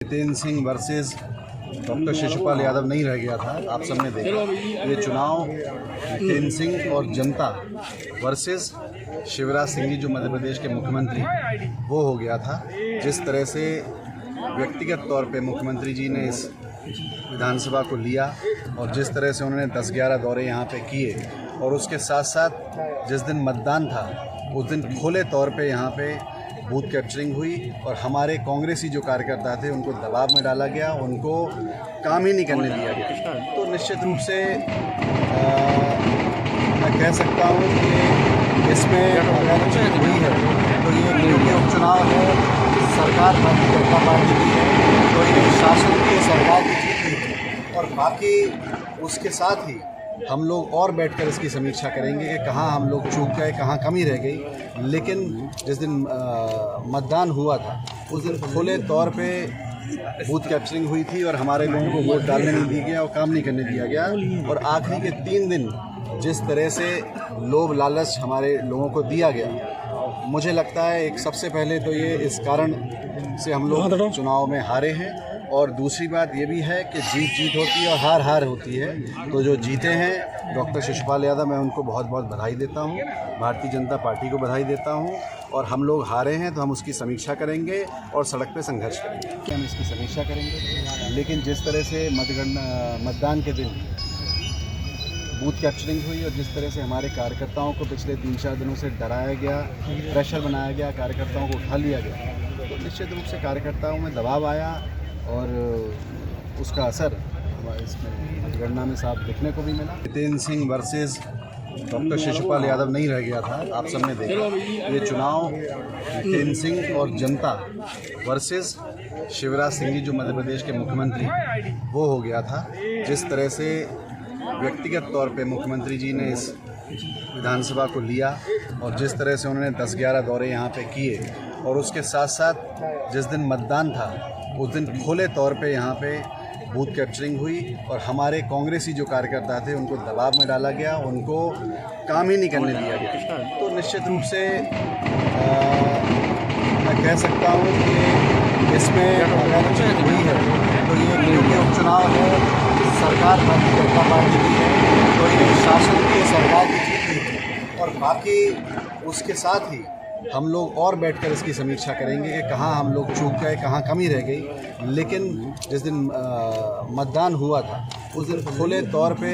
Jitendra Singh versus doctor Shishupal Yadav नहीं रह गया था। आप सबने देखा ये चुनाव जितेंद्र सिंह और जनता वर्सेस शिवराज सिंह जी जो मध्य प्रदेश के मुख्यमंत्री वो हो गया था। जिस तरह से व्यक्तिगत तौर पे मुख्यमंत्री जी ने इस विधानसभा को लिया और जिस तरह से उन्होंने 10-11 दौरे यहाँ पे किए और उसके साथ साथ जिस दिन मतदान था उस दिन खुले तौर पे यहाँ पे बूथ कैप्चरिंग हुई और हमारे कांग्रेसी जो कार्यकर्ता थे उनको दबाव में डाला गया, उनको काम ही नहीं करने दिया गया। तो निश्चित रूप से मैं कह सकता हूँ कि इसमें अगर जीत हुई है तो ये क्योंकि उपचुनाव है, सरकार भारतीय जनता पार्टी की है तो ये शासन की सरकार की जीत हुई थी। और बाकी उसके साथ ही हम लोग और बैठकर इसकी समीक्षा करेंगे कि कहाँ हम लोग चूक गए, कहाँ कमी रह गई। लेकिन जिस दिन मतदान हुआ था उस दिन खुले तौर पे बूथ कैप्चरिंग हुई थी और हमारे लोगों को वोट डालने नहीं दिया गया और काम नहीं करने दिया गया। और आखिरी के 3 दिन जिस तरह से लोभ लालच हमारे लोगों को दिया गया, मुझे लगता है एक सबसे पहले तो ये इस कारण से हम लोग चुनाव में हारे हैं। और दूसरी बात ये भी है कि जीत जीत होती है और हार हार होती है। तो जो जीते हैं डॉक्टर शिशुपाल यादव, मैं उनको बहुत बहुत बधाई देता हूँ, भारतीय जनता पार्टी को बधाई देता हूँ। और हम लोग हारे हैं तो हम उसकी समीक्षा करेंगे और सड़क पे संघर्ष करेंगे। हम इसकी समीक्षा करेंगे, लेकिन जिस तरह से मतदान के दिन बूथ कैप्चरिंग हुई और जिस तरह से हमारे कार्यकर्ताओं को पिछले 3-4 दिनों से डराया गया, प्रेशर बनाया गया, कार्यकर्ताओं को उठा लिया गया, तो निश्चित रूप से कार्यकर्ताओं में दबाव आया और उसका असर हमारे इसमें मतगणना में साफ देखने को भी मिला। जितेंद्र सिंह वर्सेस डॉक्टर शिशुपाल यादव नहीं रह गया था। आप सबने देखा ये चुनाव जितेंद्र सिंह और जनता वर्सेस शिवराज सिंह जी जो मध्य प्रदेश के मुख्यमंत्री वो हो गया था। जिस तरह से व्यक्तिगत तौर पे मुख्यमंत्री जी ने इस विधानसभा को लिया और जिस तरह से उन्होंने 10-11 दौरे यहाँ पे किए और उसके साथ साथ जिस दिन मतदान था उस दिन खुले तौर पे यहाँ पे बूथ कैप्चरिंग हुई और हमारे कांग्रेसी जो कार्यकर्ता थे उनको दबाव में डाला गया, उनको काम ही नहीं करने दिया गया। तो निश्चित रूप से मैं कह सकता हूँ कि इसमें अगर जीत हुई है तो ये क्योंकि उपचुनाव है, सरकार भारतीय जनता पार्टी की है तो ये शासन की सरकार की जीत हुई थी। और बाकी उसके साथ ही हम लोग और बैठकर इसकी समीक्षा करेंगे कि कहाँ हम लोग चूक गए, कहाँ कमी रह गई। लेकिन जिस दिन मतदान हुआ था उस दिन खुले तौर पे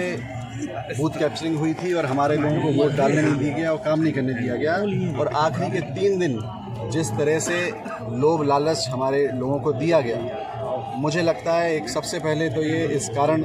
बूथ कैप्चरिंग हुई थी और हमारे लोगों को वोट डालने नहीं दिया गया और काम नहीं करने दिया गया। और आखिरी के 3 दिन जिस तरह से लोभ लालच हमारे लोगों को दिया गया, मुझे लगता है एक सबसे पहले तो ये इस कारण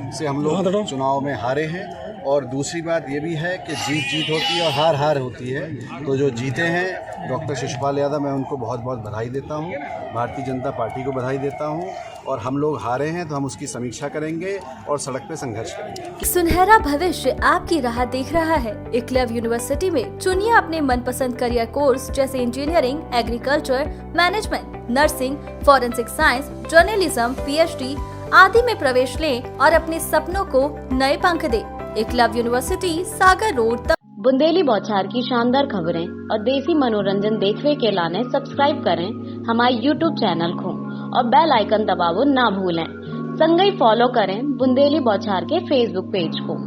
से हम लोग चुनाव में हारे हैं। और दूसरी बात ये भी है कि जीत जीत होती है और हार हार होती है। तो जो जीते हैं डॉक्टर शिशुपाल यादव, मैं उनको बहुत बहुत बधाई देता हूँ, भारतीय जनता पार्टी को बधाई देता हूँ। और हम लोग हारे हैं तो हम उसकी समीक्षा करेंगे और सड़क पे संघर्ष करेंगे। सुनहरा भविष्य आपकी राह देख रहा है। एकलव्य यूनिवर्सिटी में चुनिए अपने मनपसंद करियर कोर्स जैसे engineering, agriculture, management, nursing, forensic science, journalism, PhD आदि में प्रवेश लें और अपने सपनों को नए पंख दें। एकलव्य यूनिवर्सिटी, सागर रोड। बुंदेली बौछार की शानदार खबरें और देसी मनोरंजन देखने के लाने सब्सक्राइब करें हमारे YouTube चैनल को और बेल आइकन दबावो ना भूलें। संगई फॉलो करें बुंदेली बौछार के Facebook पेज को।